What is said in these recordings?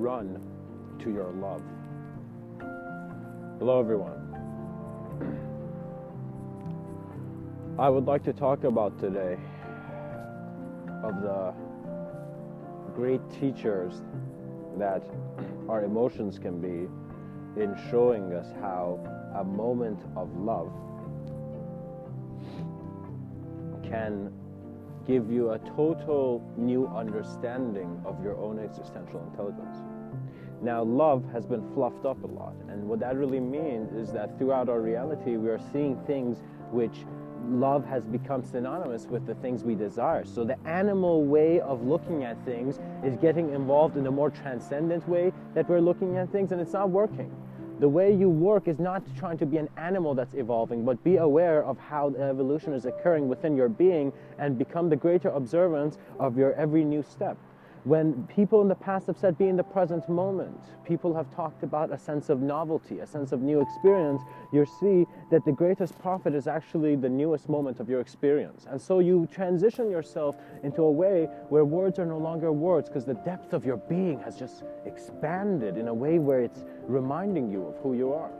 run to your love. Hello everyone. I would like to talk about today of the great teachers that our emotions can be in showing us how a moment of love can give you a total new understanding of your own existential intelligence. Now, love has been fluffed up a lot, and what that really means is that throughout our reality we are seeing things which love has become synonymous with the things we desire. So the animal way of looking at things is getting involved in a more transcendent way that we're looking at things, and it's not working. The way you work is not trying to be an animal that's evolving, but be aware of how the evolution is occurring within your being and become the greater observance of your every new step. When people in the past have said, be in the present moment, people have talked about a sense of novelty, a sense of new experience, you see that the greatest profit is actually the newest moment of your experience. And so you transition yourself into a way where words are no longer words, because the depth of your being has just expanded in a way where it's reminding you of who you are.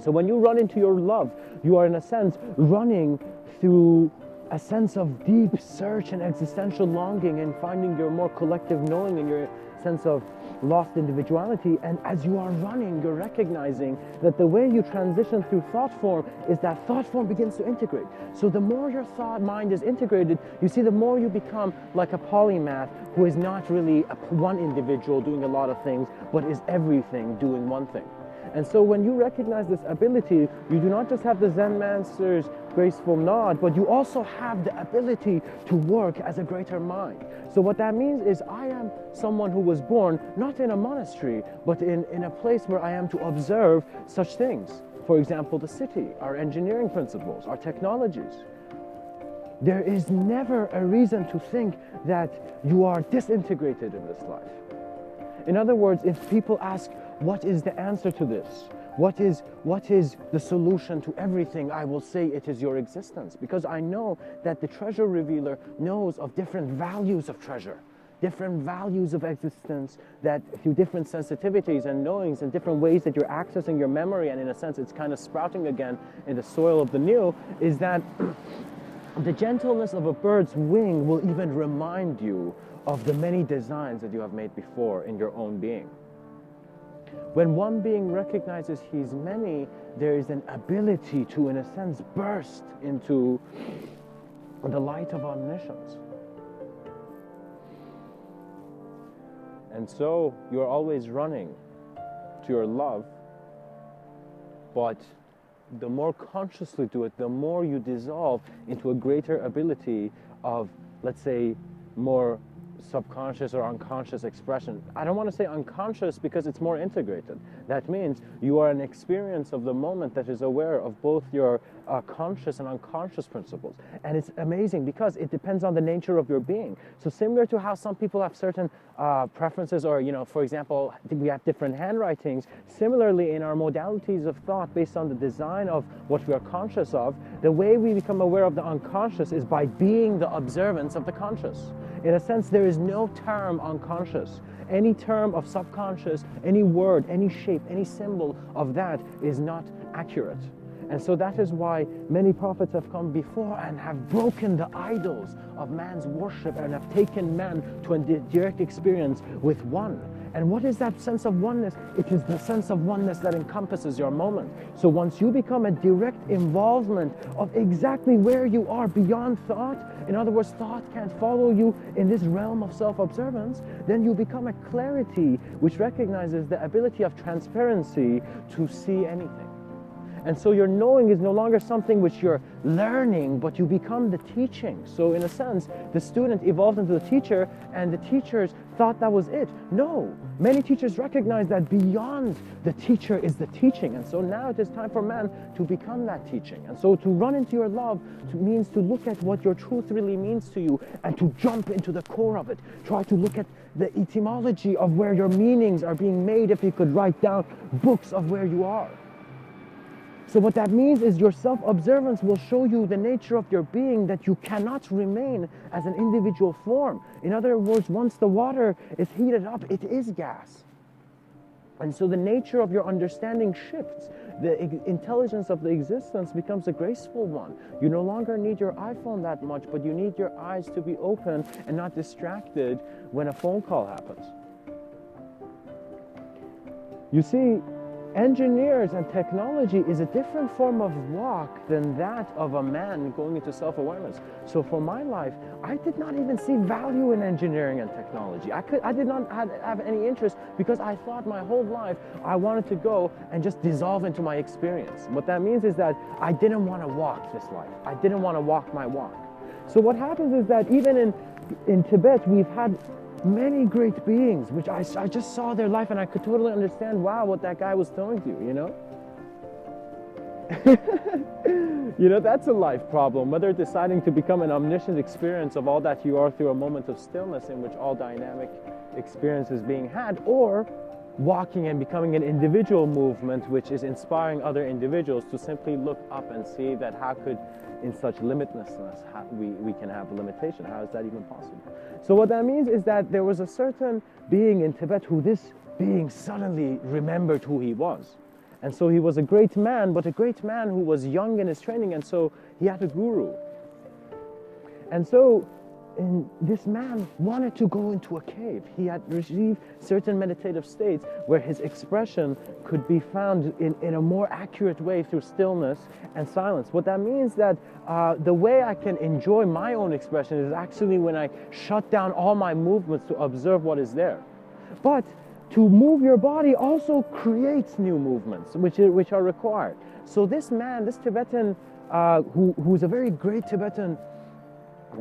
So when you run into your love, you are in a sense running through a sense of deep search and existential longing and finding your more collective knowing and your sense of lost individuality. And as you are running, you're recognizing that the way you transition through thought form is that thought form begins to integrate. So the more your thought mind is integrated, you see the more you become like a polymath who is not really one individual doing a lot of things, but is everything doing one thing. And so when you recognize this ability, you do not just have the Zen master's graceful nod, but you also have the ability to work as a greater mind. So what that means is I am someone who was born not in a monastery, but in a place where I am to observe such things. For example, the city, our engineering principles, our technologies. There is never a reason to think that you are disintegrated in this life. In other words, if people ask, what is the answer to this? What is the solution to everything? I will say it is your existence, because I know that the treasure revealer knows of different values of treasure, different values of existence, that through different sensitivities and knowings and different ways that you're accessing your memory, and in a sense it's kind of sprouting again in the soil of the new, is that the gentleness of a bird's wing will even remind you of the many designs that you have made before in your own being. When one being recognizes he's many, there is an ability to, in a sense, burst into the light of omniscience. And so you're always running to your love, but the more consciously do it, the more you dissolve into a greater ability of, let's say, more subconscious or unconscious expression. I don't want to say unconscious because it's more integrated. That means you are an experience of the moment that is aware of both your conscious and unconscious principles. And it's amazing because it depends on the nature of your being. So similar to how some people have certain preferences, or, you know, for example, we have different handwritings, similarly in our modalities of thought based on the design of what we are conscious of, the way we become aware of the unconscious is by being the observance of the conscious. In a sense, there is no term unconscious. Any term of subconscious, any word, any shape, any symbol of that is not accurate. And so that is why many prophets have come before and have broken the idols of man's worship and have taken man to a direct experience with one. And what is that sense of oneness? It is the sense of oneness that encompasses your moment. So once you become a direct involvement of exactly where you are beyond thought, in other words, thought can't follow you in this realm of self-observance, then you become a clarity which recognizes the ability of transparency to see anything. And so your knowing is no longer something which you're learning, but you become the teaching. So in a sense, the student evolved into the teacher, and the teachers thought that was it. No, many teachers recognize that beyond the teacher is the teaching. And so now it is time for man to become that teaching. And so to run into your love means to look at what your truth really means to you and to jump into the core of it. Try to look at the etymology of where your meanings are being made if you could write down books of where you are. So what that means is your self-observance will show you the nature of your being, that you cannot remain as an individual form. In other words, once the water is heated up, it is gas. And so the nature of your understanding shifts. The intelligence of the existence becomes a graceful one. You no longer need your iPhone that much, but you need your eyes to be open and not distracted when a phone call happens. You see, engineers and technology is a different form of walk than that of a man going into self-awareness. So for my life, I did not even see value in engineering and technology. I did not have any interest, because I thought my whole life I wanted to go and just dissolve into my experience. What that means is that I didn't want to walk this life. I didn't want to walk my walk. So what happens is that even in Tibet, we've had many great beings, which I just saw their life and I could totally understand, wow, what that guy was telling you, you know? You know, that's a life problem, whether deciding to become an omniscient experience of all that you are through a moment of stillness in which all dynamic experience is being had, or walking and becoming an individual movement which is inspiring other individuals to simply look up and see that how could, in such limitlessness, we can have a limitation. How is that even possible? So what that means is that there was a certain being in Tibet who this being suddenly remembered who he was. And so he was a great man, but a great man who was young in his training, and so he had a guru. And so this man wanted to go into a cave. He had received certain meditative states where his expression could be found in a more accurate way through stillness and silence. What that means that the way I can enjoy my own expression is actually when I shut down all my movements to observe what is there. But to move your body also creates new movements which are required. So this man, this Tibetan, who's a very great Tibetan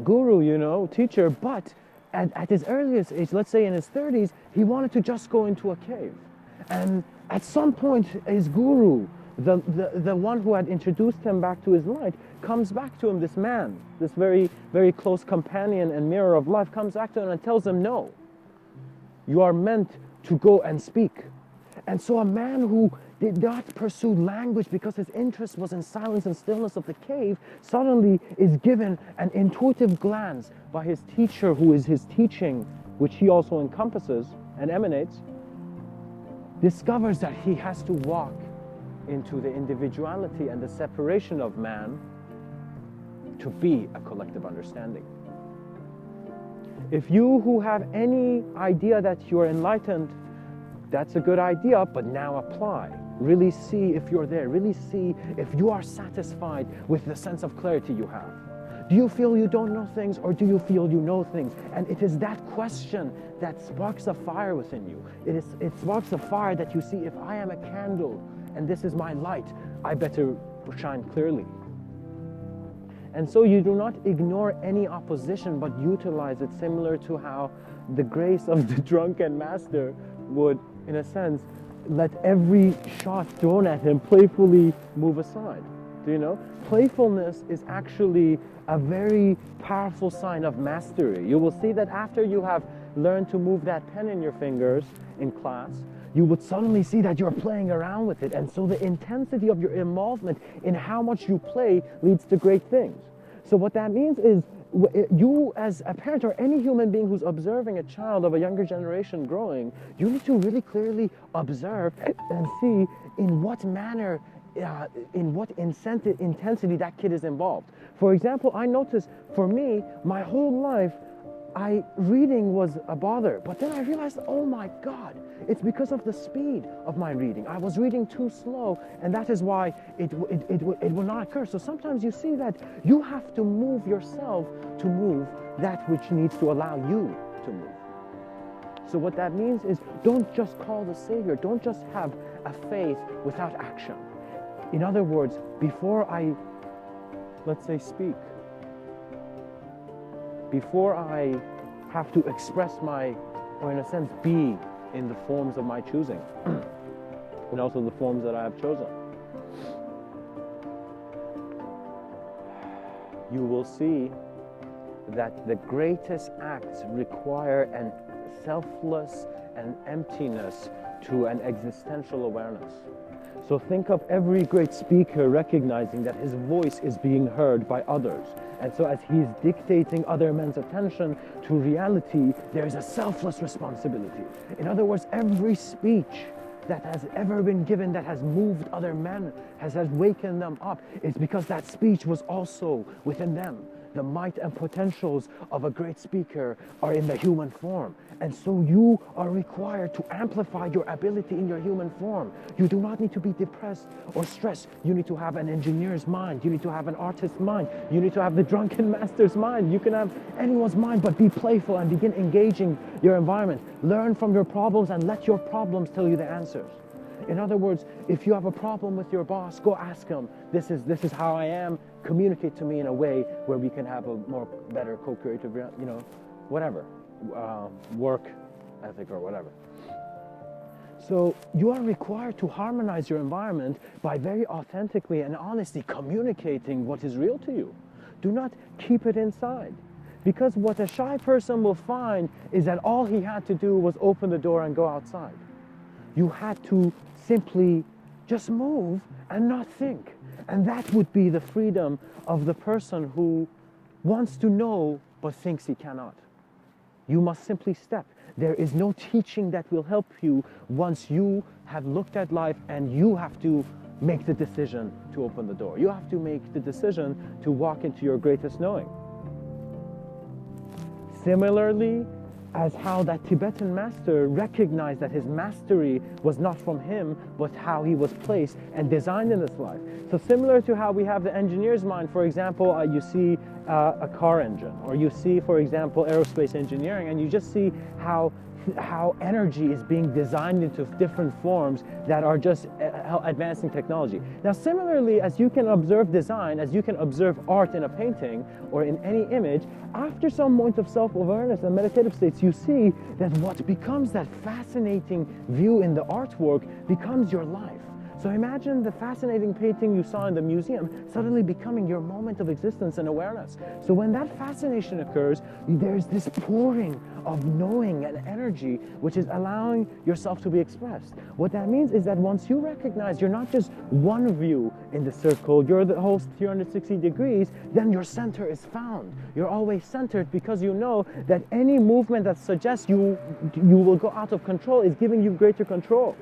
guru, you know, teacher, but at his earliest age, let's say in his 30s, he wanted to just go into a cave. And at some point, his guru, the one who had introduced him back to his light, comes back to him, this man, this very, very close companion and mirror of life, comes back to him and tells him, no, you are meant to go and speak. And so a man who did not pursue language because his interest was in silence and stillness of the cave, suddenly is given an intuitive glance by his teacher, who is his teaching, which he also encompasses and emanates, discovers that he has to walk into the individuality and the separation of man to be a collective understanding. If you who have any idea that you're enlightened, that's a good idea, but now apply. Really see if you're there. Really see if you are satisfied with the sense of clarity you have. Do you feel you don't know things, or do you feel you know things? And it is that question that sparks a fire within you. It sparks a fire that you see, if I am a candle and this is my light, I better shine clearly. And so you do not ignore any opposition, but utilize it, similar to how the grace of the drunken master would, in a sense, let every shot thrown at him playfully move aside. Do you know? Playfulness is actually a very powerful sign of mastery. You will see that after you have learned to move that pen in your fingers in class, you would suddenly see that you're playing around with it. And so the intensity of your involvement in how much you play leads to great things. So what that means is, you as a parent, or any human being who's observing a child of a younger generation growing, you need to really clearly observe and see in what manner, in what intensity that kid is involved. For example, I noticed, for me, my whole life, reading was a bother. But then I realized, oh my God, it's because of the speed of my reading. I was reading too slow, and that is why it will not occur. So sometimes you see that you have to move yourself to move that which needs to allow you to move. So what that means is, don't just call the Savior. Don't just have a faith without action. In other words, before I, let's say, speak, before I have to express my, or in a sense, be in the forms of my choosing, and also the forms that I have chosen, you will see that the greatest acts require an selfless and emptiness to an existential awareness. So think of every great speaker recognizing that his voice is being heard by others. And so as he's dictating other men's attention to reality, there is a selfless responsibility. In other words, every speech that has ever been given that has moved other men, has wakened them up, is because that speech was also within them. The might and potentials of a great speaker are in the human form. And so you are required to amplify your ability in your human form. You do not need to be depressed or stressed. You need to have an engineer's mind. You need to have an artist's mind. You need to have the drunken master's mind. You can have anyone's mind, but be playful and begin engaging your environment. Learn from your problems and let your problems tell you the answers. In other words, if you have a problem with your boss, go ask him, this is how I am, communicate to me in a way where we can have a better co-creative, whatever, work ethic or whatever. So you are required to harmonize your environment by very authentically and honestly communicating what is real to you. Do not keep it inside. Because what a shy person will find is that all he had to do was open the door and go outside. You had to simply just move and not think. And that would be the freedom of the person who wants to know but thinks he cannot. You must simply step. There is no teaching that will help you once you have looked at life and you have to make the decision to open the door. You have to make the decision to walk into your greatest knowing. Similarly, as how that Tibetan master recognized that his mastery was not from him, but how he was placed and designed in this life. So similar to how we have the engineer's mind, for example, you see a car engine, or you see, for example, aerospace engineering, and you just see how energy is being designed into different forms that are just advancing technology. Now, similarly, as you can observe design, as you can observe art in a painting or in any image, after some point of self-awareness and meditative states, you see that what becomes that fascinating view in the artwork becomes your life. So imagine the fascinating painting you saw in the museum suddenly becoming your moment of existence and awareness. So when that fascination occurs, there's this pouring of knowing and energy which is allowing yourself to be expressed. What that means is that once you recognize you're not just one view in the circle, you're the whole 360 degrees, then your center is found. You're always centered because you know that any movement that suggests you will go out of control is giving you greater control.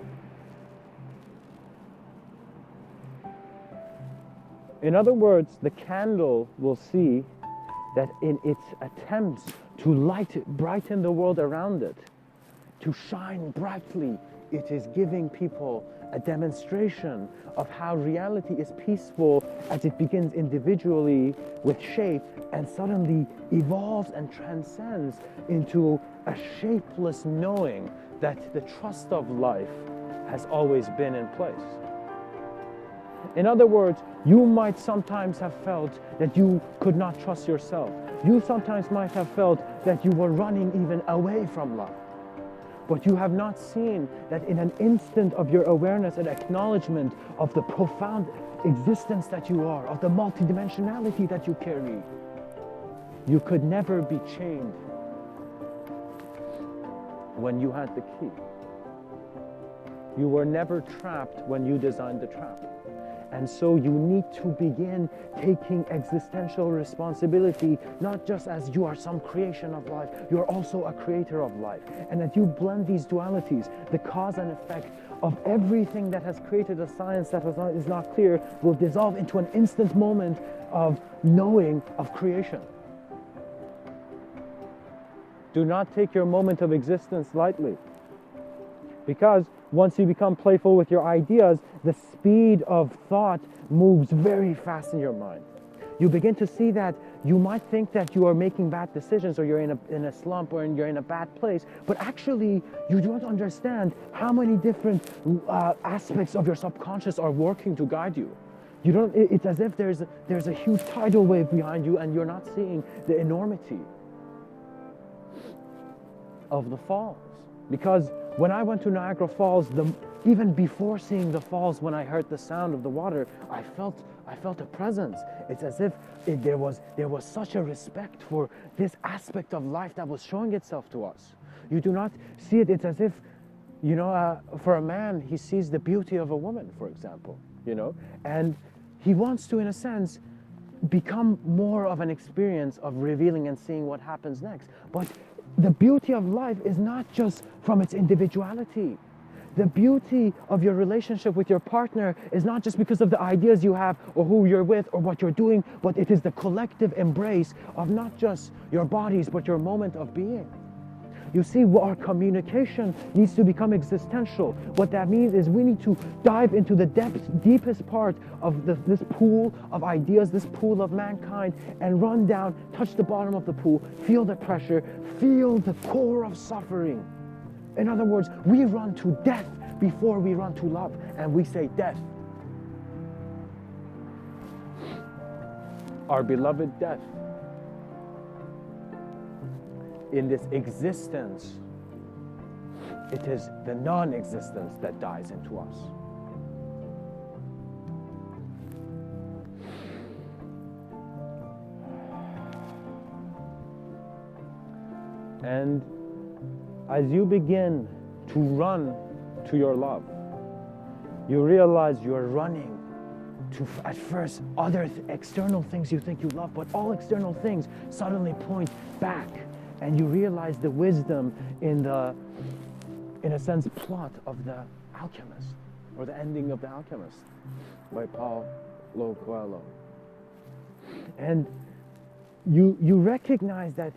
In other words, the candle will see that in its attempts to brighten the world around it, to shine brightly, it is giving people a demonstration of how reality is peaceful as it begins individually with shape and suddenly evolves and transcends into a shapeless knowing that the trust of life has always been in place. In other words, you might sometimes have felt that you could not trust yourself. You sometimes might have felt that you were running even away from love. But you have not seen that in an instant of your awareness and acknowledgement of the profound existence that you are, of the multidimensionality that you carry, you could never be chained when you had the key. You were never trapped when you designed the trap. And so you need to begin taking existential responsibility, not just as you are some creation of life, you're also a creator of life. And as you blend these dualities, the cause and effect of everything that has created a science that is not clear will dissolve into an instant moment of knowing of creation. Do not take your moment of existence lightly. Because once you become playful with your ideas, the speed of thought moves very fast in your mind. You begin to see that you might think that you are making bad decisions, or you're in a slump, or you're in a bad place, but actually you don't understand how many different aspects of your subconscious are working to guide you. It's as if there's a huge tidal wave behind you and you're not seeing the enormity of the falls. Because when I went to Niagara Falls, even before seeing the falls, when I heard the sound of the water, I felt a presence. It's as if there was such a respect for this aspect of life that was showing itself to us. You do not see it. It's as if You know, for a man, he sees the beauty of a woman, for example, you know, and he wants to, in a sense, become more of an experience of revealing and seeing what happens next. But the beauty of life is not just from its individuality. The beauty of your relationship with your partner is not just because of the ideas you have or who you're with or what you're doing, but it is the collective embrace of not just your bodies, but your moment of being. You see, our communication needs to become existential. What that means is we need to dive into the deepest part of this pool of ideas, this pool of mankind, and run down, touch the bottom of the pool, feel the pressure, feel the core of suffering. In other words, we run to death before we run to love, and we say death. Our beloved death. In this existence, it is the non-existence that dies into us. And as you begin to run to your love, you realize you're running to, at first, other external things you think you love, but all external things suddenly point back. And you realize the wisdom in the, in a sense, plot of the alchemist, or the ending of the alchemist by Paulo Coelho. And you recognize that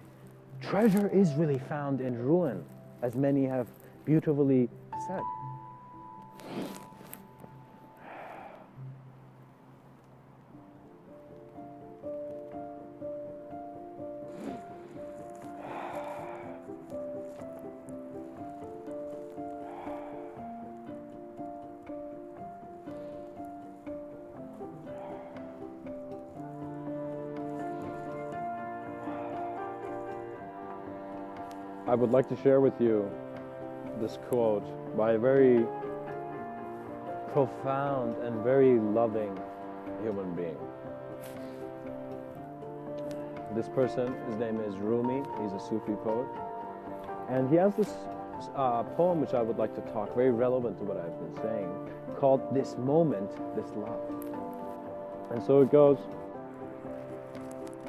treasure is really found in ruin, as many have beautifully said. I would like to share with you this quote by a very profound and very loving human being. This person, his name is Rumi. He's a Sufi poet. And he has this poem which I would like to talk, very relevant to what I've been saying, called This Moment, This Love. And so it goes,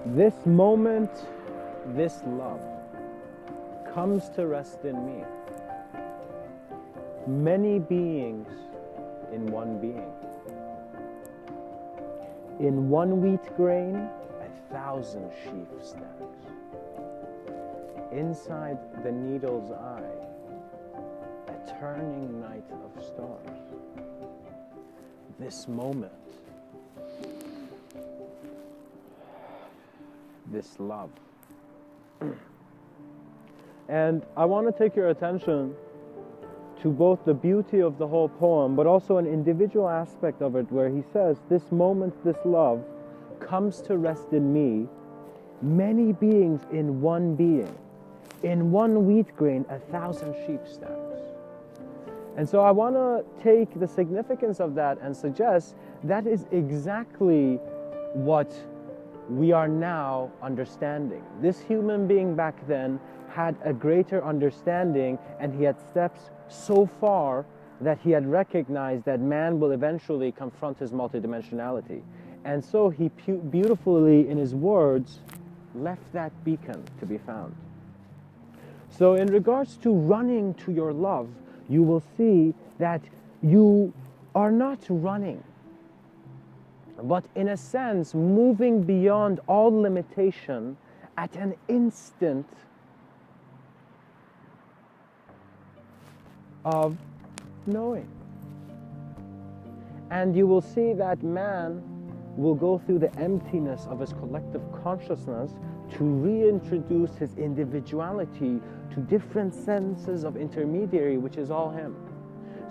this moment, this love comes to rest in me. Many beings in one being. In one wheat grain, 1,000 sheaf stands. Inside the needle's eye, a turning night of stars. This moment, this love. And I want to take your attention to both the beauty of the whole poem, but also an individual aspect of it where he says, this moment, this love, comes to rest in me, many beings in one being. In one wheat grain, 1,000 sheep stands. And so I want to take the significance of that and suggest that is exactly what we are now understanding. This human being back then had a greater understanding, and he had steps so far that he had recognized that man will eventually confront his multidimensionality. And so he beautifully, in his words, left that beacon to be found. So in regards to running to your love, you will see that you are not running, but in a sense, moving beyond all limitation at an instant of knowing. And you will see that man will go through the emptiness of his collective consciousness to reintroduce his individuality to different senses of intermediary, which is all him.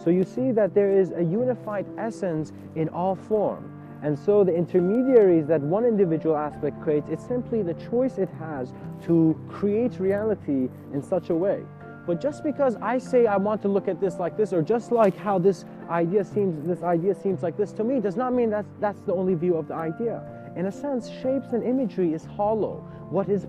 So you see that there is a unified essence in all form. And so the intermediaries that one individual aspect creates, it's simply the choice it has to create reality in such a way. But just because I say I want to look at this like this, or just like how this idea seems like this, to me does not mean that's the only view of the idea. In a sense, shapes and imagery is hollow. What is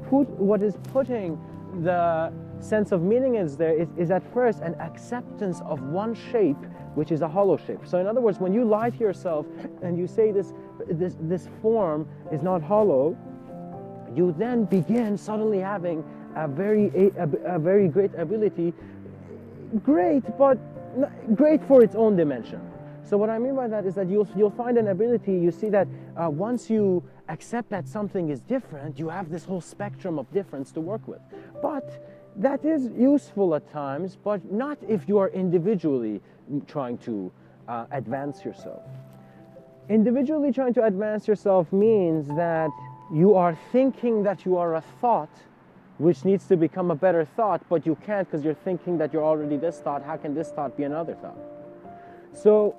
putting the sense of meaning is there is at first an acceptance of one shape, which is a hollow shape. So in other words, when you lie to yourself and you say this form is not hollow, you then begin suddenly having a very great ability, great, but great for its own dimension. So what I mean by that is that you'll find an ability. You see that once you accept that something is different, you have this whole spectrum of difference to work with. But that is useful at times, but not if you are individually trying to advance yourself. Individually trying to advance yourself means that you are thinking that you are a thought, which needs to become a better thought, but you can't because you're thinking that you're already this thought. How can this thought be another thought? So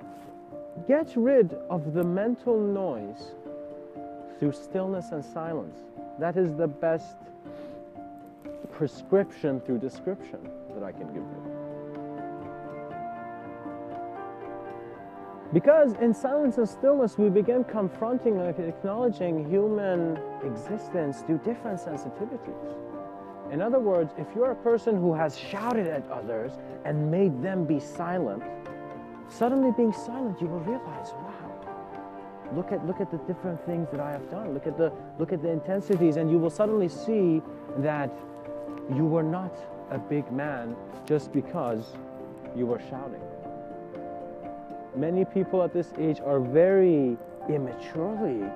get rid of the mental noise through stillness and silence. That is the best prescription through description that I can give you. Because in silence and stillness, we begin confronting and acknowledging human existence through different sensitivities. In other words, if you're a person who has shouted at others and made them be silent, suddenly being silent, you will realize, wow, look at the different things that I have done. Look at the intensities, and you will suddenly see that you were not a big man just because you were shouting. Many people at this age are very immaturely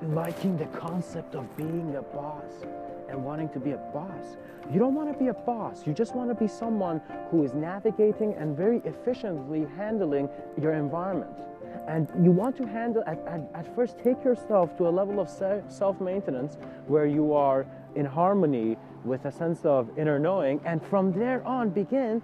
liking the concept of being a boss and wanting to be a boss. You don't want to be a boss. You just want to be someone who is navigating and very efficiently handling your environment. And you want to handle, at first, take yourself to a level of self-maintenance where you are in harmony with a sense of inner knowing, and from there on begin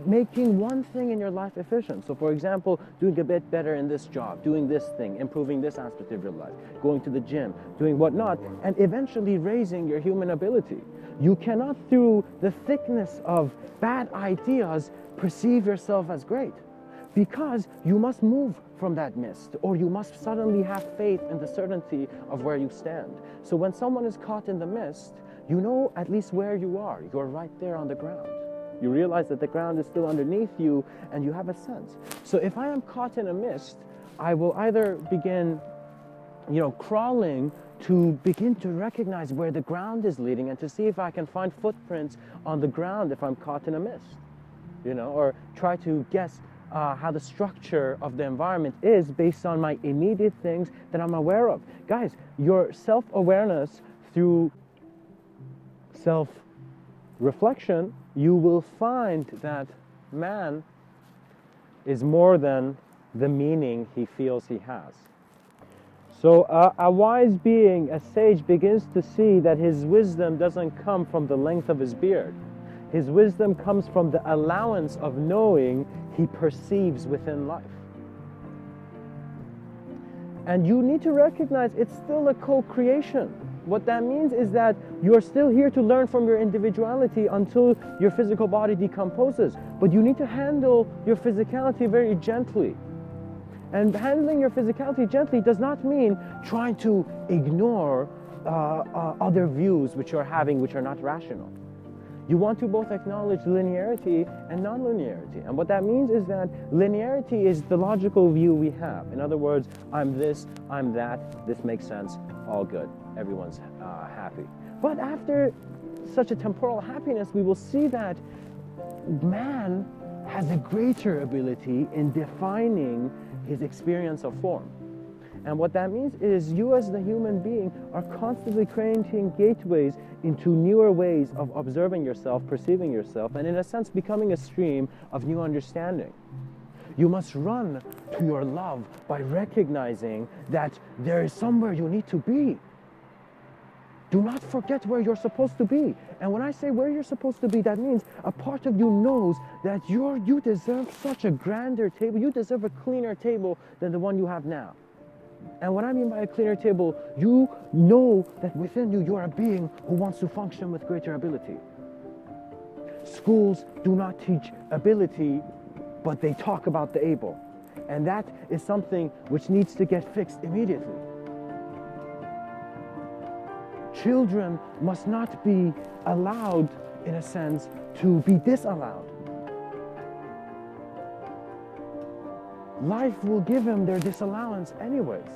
making one thing in your life efficient. So for example, doing a bit better in this job, doing this thing, improving this aspect of your life, going to the gym, doing whatnot, and eventually raising your human ability. You cannot, through the thickness of bad ideas, perceive yourself as great, because you must move from that mist, or you must suddenly have faith in the certainty of where you stand. So when someone is caught in the mist, you know at least where you are. You're right there on the ground. You realize that the ground is still underneath you, and you have a sense. So if I am caught in a mist, I will either begin, crawling to begin to recognize where the ground is leading, and to see if I can find footprints on the ground if I'm caught in a mist, or try to guess how the structure of the environment is based on my immediate things that I'm aware of. Guys, your self-awareness through self-reflection, you will find that man is more than the meaning he feels he has. So a wise being, a sage, begins to see that his wisdom doesn't come from the length of his beard. His wisdom comes from the allowance of knowing he perceives within life. And you need to recognize it's still a co-creation. What that means is that you're still here to learn from your individuality until your physical body decomposes. But you need to handle your physicality very gently. And handling your physicality gently does not mean trying to ignore other views which you're having, which are not rational. You want to both acknowledge linearity and non-linearity. And what that means is that linearity is the logical view we have. In other words, I'm this, I'm that, this makes sense, all good. Everyone's happy. But after such a temporal happiness, we will see that man has a greater ability in defining his experience of form. And what that means is you as the human being are constantly creating gateways into newer ways of observing yourself, perceiving yourself, and in a sense becoming a stream of new understanding. You must run to your love by recognizing that there is somewhere you need to be. Do not forget where you're supposed to be. And when I say where you're supposed to be, that means a part of you knows that you deserve such a grander table. You deserve a cleaner table than the one you have now. And what I mean by a cleaner table, you know that within you, you are a being who wants to function with greater ability. Schools do not teach ability, but they talk about the able. And that is something which needs to get fixed immediately. Children must not be allowed in a sense, to be disallowed. Life will give him their disallowance anyways.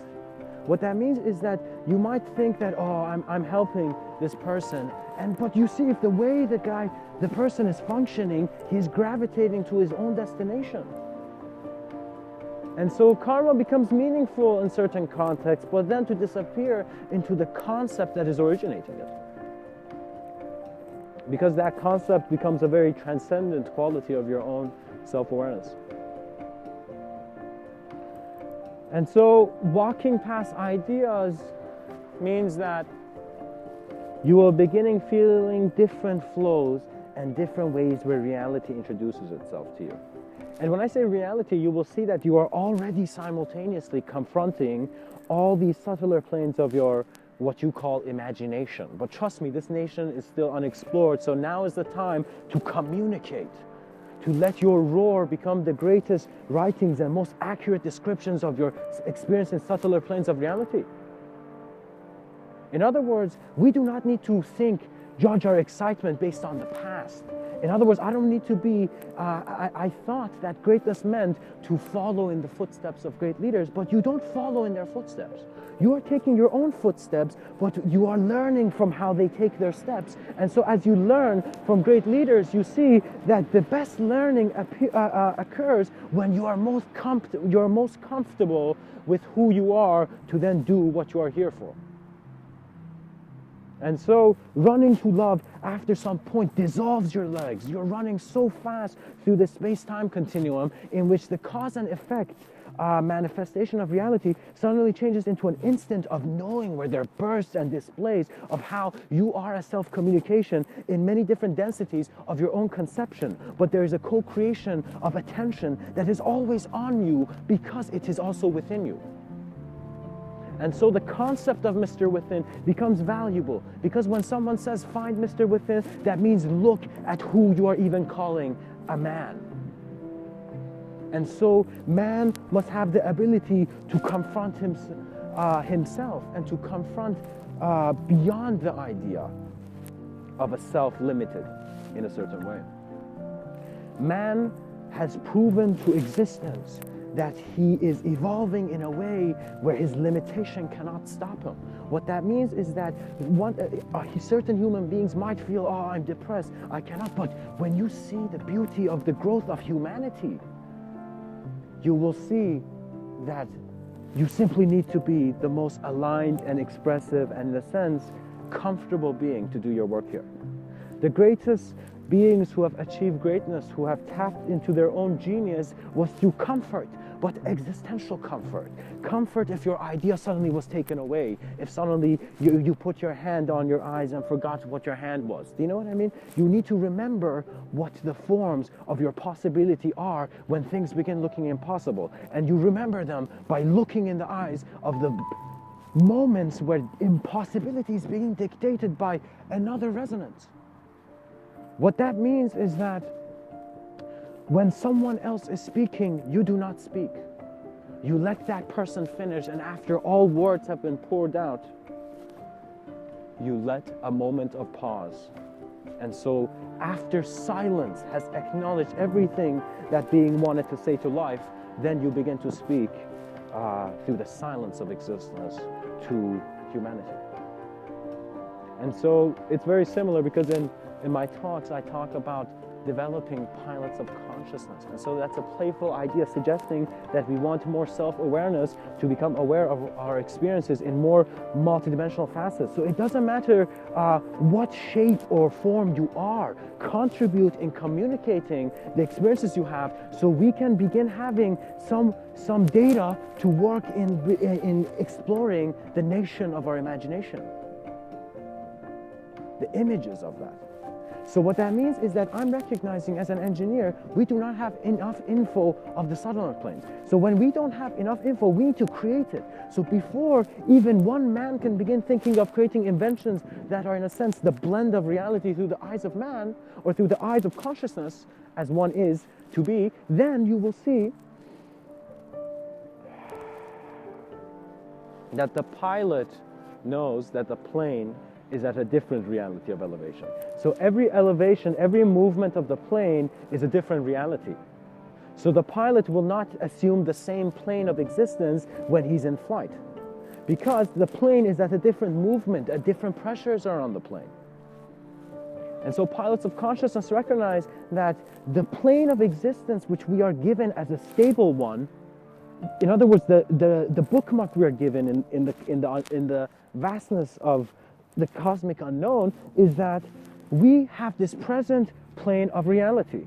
What that means is that you might think that, oh, I'm helping this person, but you see, if the way the person is functioning, he's gravitating to his own destination. And so karma becomes meaningful in certain contexts, but then to disappear into the concept that is originating it. Because that concept becomes a very transcendent quality of your own self-awareness. And so walking past ideas means that you are beginning feeling different flows and different ways where reality introduces itself to you. And when I say reality, you will see that you are already simultaneously confronting all these subtler planes of your what you call imagination. But trust me, this nation is still unexplored, so now is the time to communicate, to let your roar become the greatest writings and most accurate descriptions of your experience in subtler planes of reality. In other words, we do not need to judge our excitement based on the past. In other words, I don't need to be, I thought that greatness meant to follow in the footsteps of great leaders, but you don't follow in their footsteps. You are taking your own footsteps, but you are learning from how they take their steps. And so as you learn from great leaders, you see that the best learning occurs when you are most comfortable with who you are to then do what you are here for. And so running to love after some point dissolves your legs. You're running so fast through the space-time continuum in which the cause and effect manifestation of reality suddenly changes into an instant of knowing, where there are bursts and displays of how you are a self-communication in many different densities of your own conception. But there is a co-creation of attention that is always on you because it is also within you. And so the concept of Mr. Within becomes valuable, because when someone says find Mr. Within, that means look at who you are even calling a man. And so man must have the ability to confront himself and to confront beyond the idea of a self-limited in a certain way. Man has proven to existence that he is evolving in a way where his limitation cannot stop him. What that means is that certain human beings might feel, oh, I'm depressed, I cannot. But when you see the beauty of the growth of humanity, you will see that you simply need to be the most aligned and expressive and, in a sense, comfortable being to do your work here. The greatest beings who have achieved greatness, who have tapped into their own genius, was through comfort, but existential comfort. Comfort if your idea suddenly was taken away, if suddenly you put your hand on your eyes and forgot what your hand was. Do you know what I mean? You need to remember what the forms of your possibility are when things begin looking impossible. And you remember them by looking in the eyes of the moments where impossibility is being dictated by another resonance. What that means is that when someone else is speaking, you do not speak. You let that person finish, and after all words have been poured out, you let a moment of pause. And so after silence has acknowledged everything that being wanted to say to life, then you begin to speak through the silence of existence to humanity. And so it's very similar, because in my talks, I talk about developing pilots of consciousness. And so that's a playful idea suggesting that we want more self-awareness to become aware of our experiences in more multidimensional facets. So it doesn't matter what shape or form you are, contribute in communicating the experiences you have, so we can begin having some data to work in exploring the nation of our imagination, the images of that. So what that means is that I'm recognizing, as an engineer, we do not have enough info of the subtler planes. So when we don't have enough info, we need to create it. So before even one man can begin thinking of creating inventions that are, in a sense, the blend of reality through the eyes of man, or through the eyes of consciousness, as one is to be, then you will see that the pilot knows that the plane is at a different reality of elevation. So every elevation, every movement of the plane is a different reality. So the pilot will not assume the same plane of existence when he's in flight, because the plane is at a different movement, different pressures are on the plane. And so pilots of consciousness recognize that the plane of existence which we are given as a stable one, in other words, the bookmark we are given in the vastness of the cosmic unknown, is that we have this present plane of reality.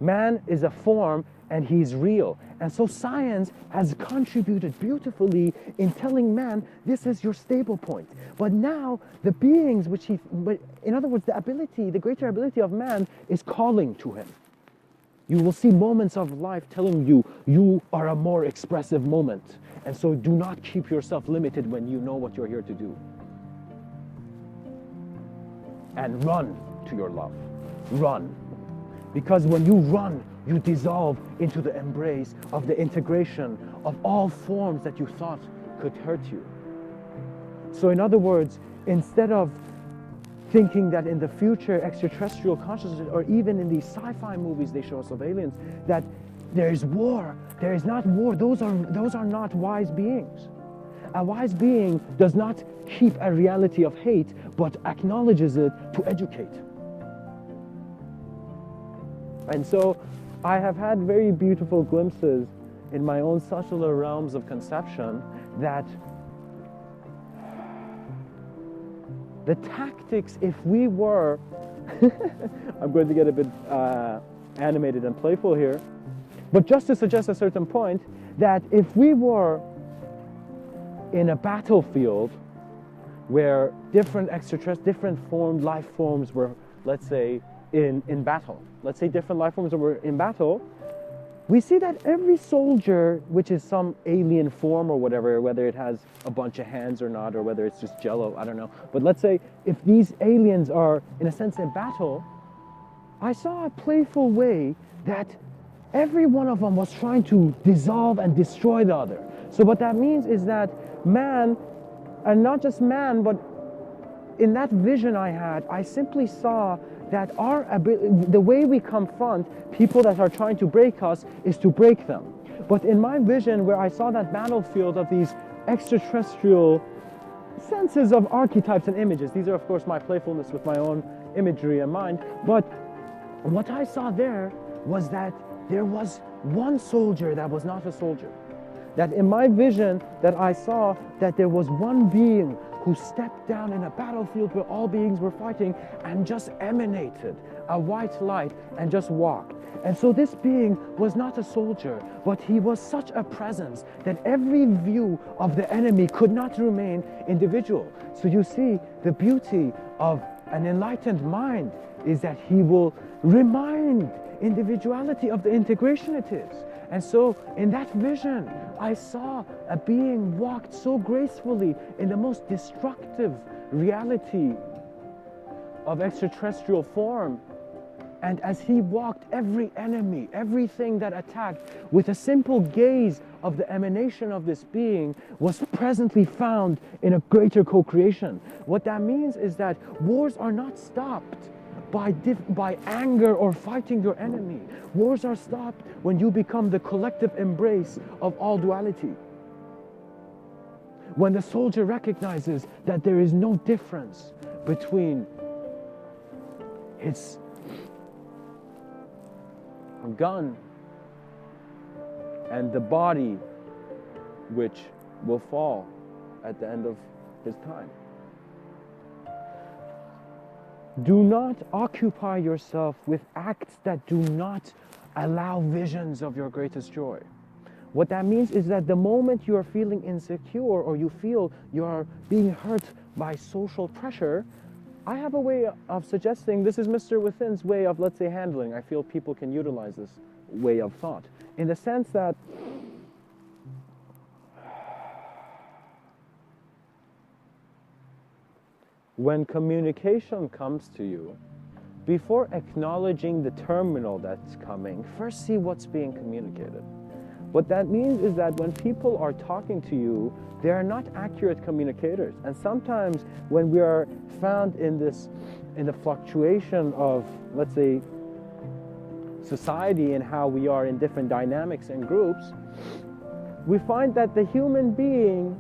Man is a form and he's real. And so science has contributed beautifully in telling man, this is your stable point. But now the beings which in other words, the greater ability of man is calling to him. You will see moments of life telling you, you are a more expressive moment. And so do not keep yourself limited when you know what you're here to do. And run to your love. Run. Because when you run, you dissolve into the embrace of the integration of all forms that you thought could hurt you. So in other words, instead of thinking that in the future extraterrestrial consciousness, or even in these sci-fi movies they show us of aliens, that there is war, there is not war, those are not wise beings. A wise being does not keep a reality of hate, but acknowledges it to educate. And so I have had very beautiful glimpses in my own subtler realms of conception that the tactics, if we were, I'm going to get a bit animated and playful here, but just to suggest a certain point, that if we were in a battlefield where different formed life forms were, let's say, in battle. Let's say different life forms that were in battle. We see that every soldier, which is some alien form or whatever, whether it has a bunch of hands or not, or whether it's just jello, I don't know. But let's say if these aliens are, in a sense, in battle, I saw a playful way that every one of them was trying to dissolve and destroy the other. So what that means is that man, and not just man, but in that vision I had, I simply saw that the way we confront people that are trying to break us is to break them. But in my vision, where I saw that battlefield of these extraterrestrial senses of archetypes and images, these are of course my playfulness with my own imagery in mind, but what I saw there was that there was one soldier that was not a soldier. That in my vision that I saw that there was one being who stepped down in a battlefield where all beings were fighting and just emanated a white light and just walked. And so this being was not a soldier, but he was such a presence that every view of the enemy could not remain individual. So you see, the beauty of an enlightened mind is that he will remind individuality of the integration it is. And so in that vision, I saw a being walked so gracefully in the most destructive reality of extraterrestrial form. And as he walked, every enemy, everything that attacked, with a simple gaze of the emanation of this being, was presently found in a greater co-creation. What that means is that wars are not stopped by anger or fighting your enemy. Wars are stopped when you become the collective embrace of all duality. When the soldier recognizes that there is no difference between his gun and the body which will fall at the end of his time. Do not occupy yourself with acts that do not allow visions of your greatest joy. What that means is that the moment you are feeling insecure or you feel you are being hurt by social pressure, I have a way of suggesting, this is Mr.Within's way of, let's say, handling. I feel people can utilize this way of thought, in the sense that when communication comes to you, before acknowledging the terminal that's coming, first see what's being communicated. What that means is that when people are talking to you, they are not accurate communicators. And sometimes when we are found in the fluctuation of, let's say, society and how we are in different dynamics and groups, we find that the human being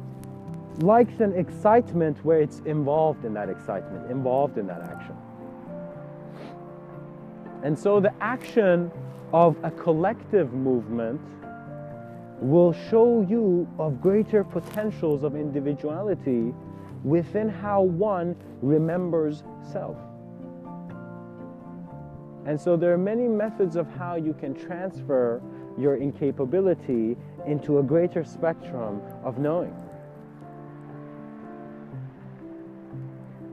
likes an excitement where it's involved in that excitement, involved in that action. And so the action of a collective movement will show you of greater potentials of individuality within how one remembers self. And so there are many methods of how you can transfer your incapability into a greater spectrum of knowing.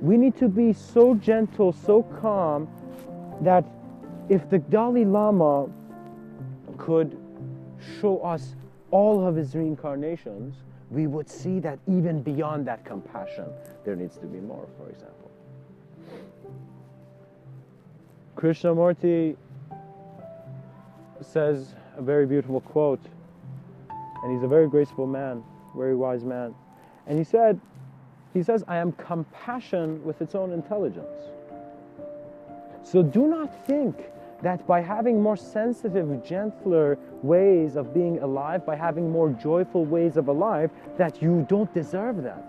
We need to be so gentle, so calm, that if the Dalai Lama could show us all of his reincarnations, we would see that even beyond that compassion, there needs to be more, for example. Krishnamurti says a very beautiful quote, and he's a very graceful man, very wise man. And he says, I am compassion with its own intelligence. So do not think that by having more sensitive, gentler ways of being alive, by having more joyful ways of alive, that you don't deserve that.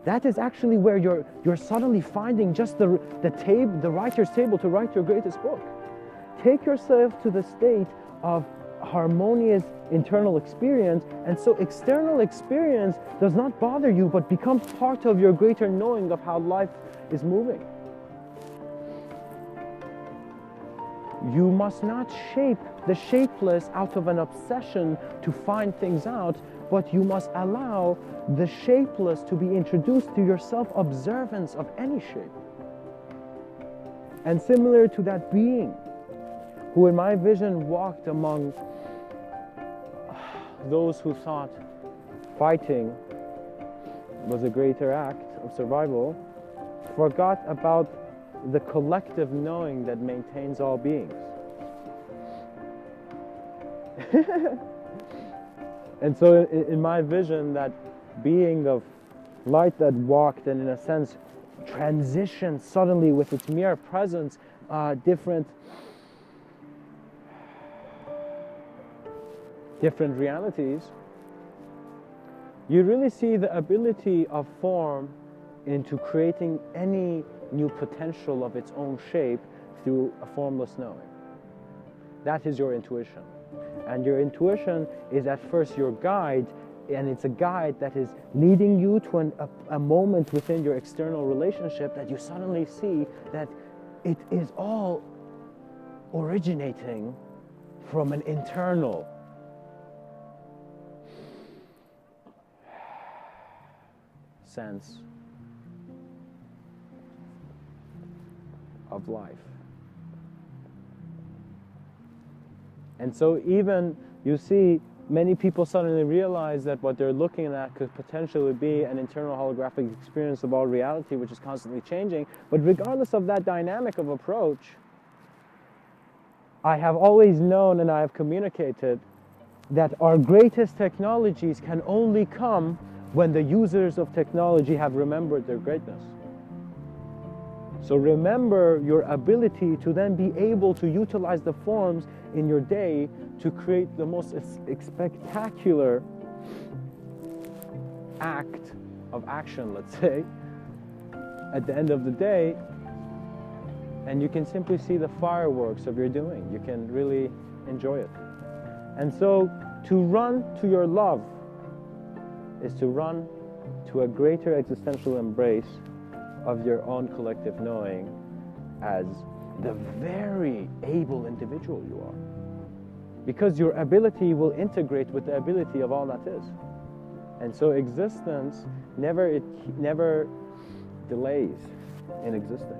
That is actually where you're suddenly finding just the writer's table to write your greatest book. Take yourself to the state of harmonious internal experience, and so external experience does not bother you, but becomes part of your greater knowing of how life is moving. You must not shape the shapeless out of an obsession to find things out, but you must allow the shapeless to be introduced to your self-observance of any shape. And similar to that being who in my vision walked among those who thought fighting was a greater act of survival, forgot about the collective knowing that maintains all beings. And so in my vision, that being of light that walked and in a sense transitioned suddenly with its mere presence different realities, you really see the ability of form into creating any new potential of its own shape through a formless knowing. That is your intuition. And your intuition is at first your guide, and it's a guide that is leading you to a moment within your external relationship that you suddenly see that it is all originating from an internal sense of life. And so even you see many people suddenly realize that what they're looking at could potentially be an internal holographic experience of all reality, which is constantly changing. But regardless of that dynamic of approach, I have always known and I have communicated that our greatest technologies can only come when the users of technology have remembered their greatness. So remember your ability to then be able to utilize the forms in your day to create the most spectacular act of action, let's say, at the end of the day, and you can simply see the fireworks of your doing. You can really enjoy it. And so to run to your love is to run to a greater existential embrace of your own collective knowing as the very able individual you are. Because your ability will integrate with the ability of all that is. And so existence never delays in existing.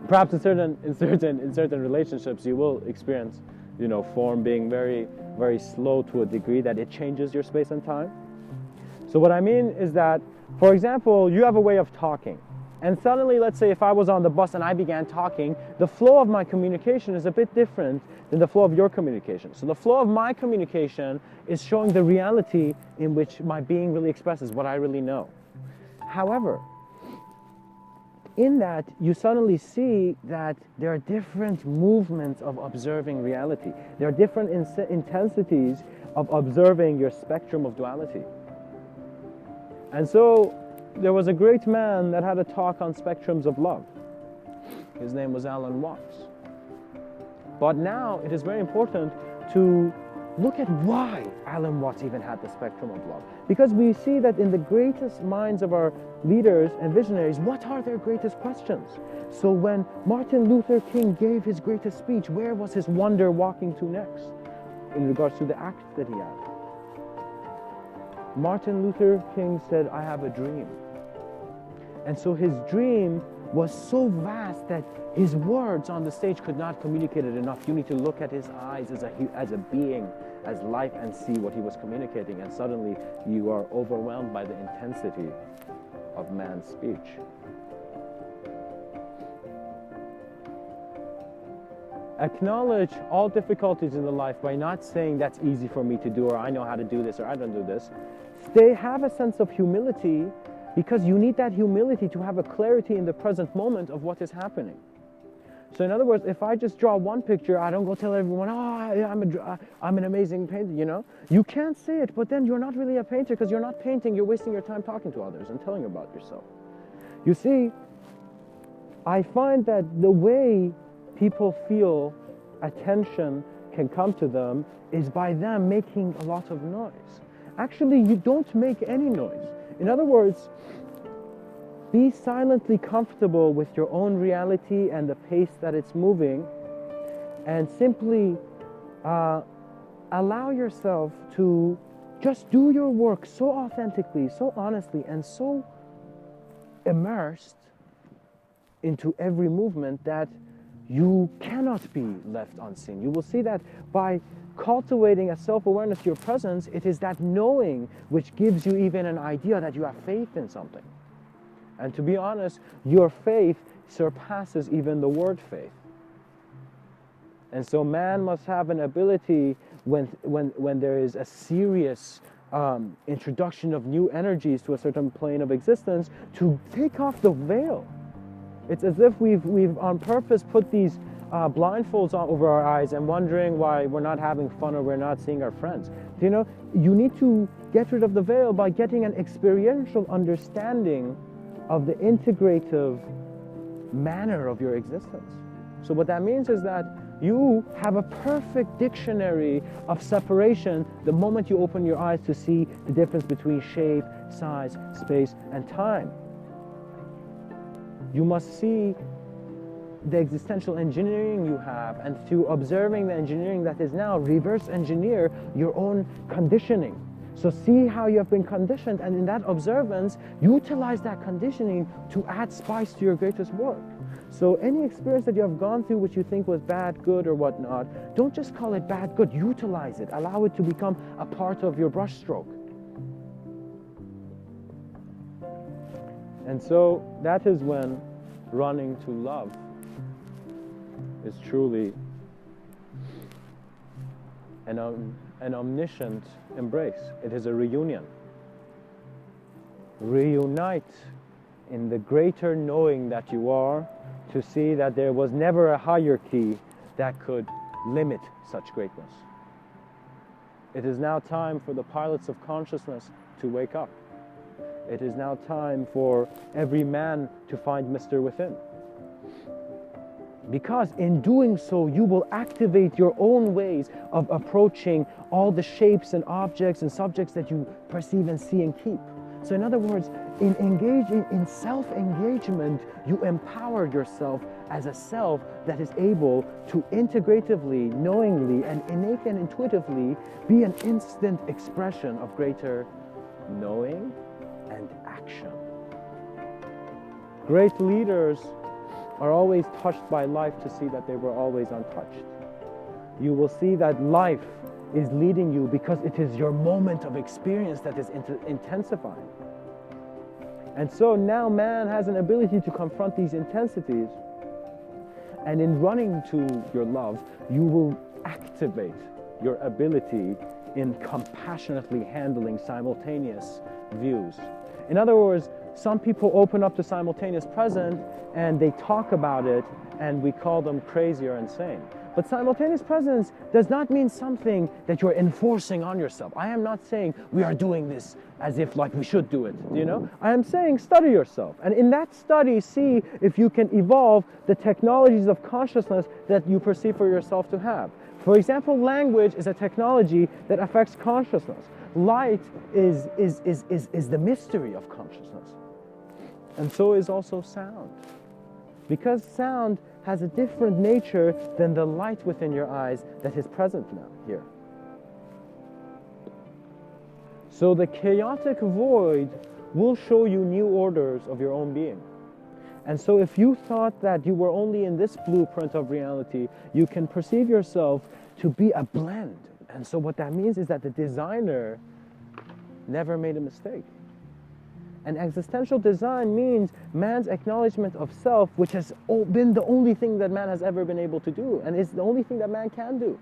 Perhaps in certain relationships you will experience, form being very, very slow to a degree that it changes your space and time. So what I mean is that, for example, you have a way of talking, And suddenly, let's say if I was on the bus and I began talking, the flow of my communication is a bit different than the flow of your communication. So the flow of my communication is showing the reality in which my being really expresses what I really know. However, in that, you suddenly see that there are different movements of observing reality. There are different intensities of observing your spectrum of duality. And so, there was a great man that had a talk on spectrums of love. His name was Alan Watts. But now, it is very important to look at why Alan Watts even had the spectrum of love. Because we see that in the greatest minds of our leaders and visionaries, what are their greatest questions? So when Martin Luther King gave his greatest speech, where was his wonder walking to next in regards to the act that he had? Martin Luther King said, I have a dream. And so his dream was so vast that his words on the stage could not communicate it enough. You need to look at his eyes as a being, as life, and see what he was communicating. And suddenly you are overwhelmed by the intensity of man's speech. Acknowledge all difficulties in the life by not saying that's easy for me to do, or I know how to do this, or I don't do this. Have a sense of humility, because you need that humility to have a clarity in the present moment of what is happening. So in other words, if I just draw one picture, I don't go tell everyone, oh, I'm an amazing painter, you know? You can't say it, but then you're not really a painter, because you're not painting, you're wasting your time talking to others and telling about yourself. You see, I find that the way people feel attention can come to them is by them making a lot of noise. Actually, you don't make any noise. In other words, be silently comfortable with your own reality and the pace that it's moving, and simply allow yourself to just do your work so authentically, so honestly, and so immersed into every movement that you cannot be left unseen. You will see that by cultivating a self-awareness to your presence, it is that knowing which gives you even an idea that you have faith in something. And to be honest, your faith surpasses even the word faith. And so man must have an ability when there is a serious introduction of new energies to a certain plane of existence to take off the veil. It's as if we've on purpose put these blindfolds on over our eyes and wondering why we're not having fun or we're not seeing our friends. You know, you need to get rid of the veil by getting an experiential understanding of the integrative manner of your existence. So what that means is that you have a perfect dictionary of separation the moment you open your eyes to see the difference between shape, size, space, and time. You must see the existential engineering you have, and through observing the engineering that is now, reverse engineer your own conditioning. So see how you have been conditioned, and in that observance, utilize that conditioning to add spice to your greatest work. So any experience that you have gone through which you think was bad, good, or whatnot, don't just call it bad, good, utilize it. Allow it to become a part of your brushstroke. And so that is when running to love is truly an omniscient embrace. It is a reunion. Reunite in the greater knowing that you are, to see that there was never a hierarchy that could limit such greatness. It is now time for the pilots of consciousness to wake up. It is now time for every man to find Mr. Within. Because in doing so, you will activate your own ways of approaching all the shapes and objects and subjects that you perceive and see and keep. So in other words, in engaging in self-engagement, you empower yourself as a self that is able to integratively, knowingly, and innately and intuitively be an instant expression of greater knowing and action. Great leaders are always touched by life to see that they were always untouched. You will see that life is leading you because it is your moment of experience that is intensifying. And so now man has an ability to confront these intensities, and in running to your love, you will activate your ability in compassionately handling simultaneous views. In other words, some people open up to simultaneous present and they talk about it, and we call them crazy or insane. But simultaneous presence does not mean something that you're enforcing on yourself. I am not saying we are doing this as if like we should do it, you know? I am saying study yourself. And in that study, see if you can evolve the technologies of consciousness that you perceive for yourself to have. For example, language is a technology that affects consciousness. Light is the mystery of consciousness. And so is also sound. Because sound has a different nature than the light within your eyes that is present now here. So the chaotic void will show you new orders of your own being. And so if you thought that you were only in this blueprint of reality, you can perceive yourself to be a blend. And so what that means is that the designer never made a mistake. And existential design means man's acknowledgement of self, which has been the only thing that man has ever been able to do, and is the only thing that man can do.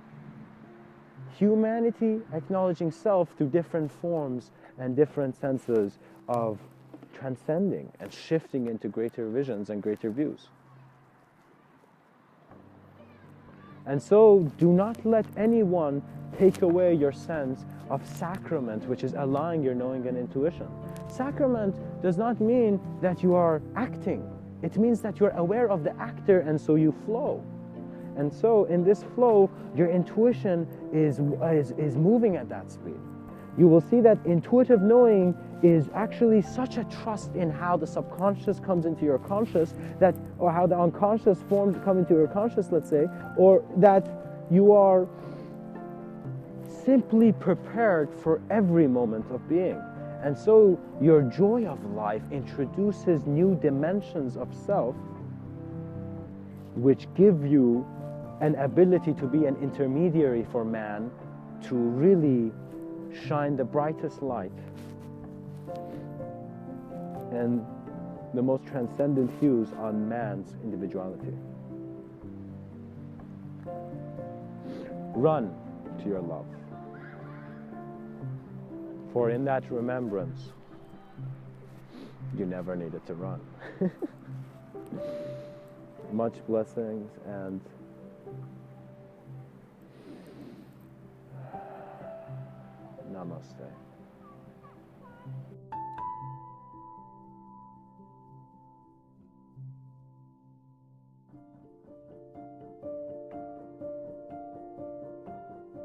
Humanity acknowledging self through different forms and different senses of transcending and shifting into greater visions and greater views. And so do not let anyone take away your sense of sacrament, which is allowing your knowing and intuition. Sacrament does not mean that you are acting. It means that you're aware of the actor, and so you flow. And so in this flow, your intuition is moving at that speed. You will see that intuitive knowing is actually such a trust in how the subconscious comes into your conscious, that, or how the unconscious forms come into your conscious, let's say, or that you are simply prepared for every moment of being. And so your joy of life introduces new dimensions of self, which give you an ability to be an intermediary for man to really shine the brightest light and the most transcendent hues on man's individuality. Run to your love. For in that remembrance, you never needed to run. Much blessings, and namaste.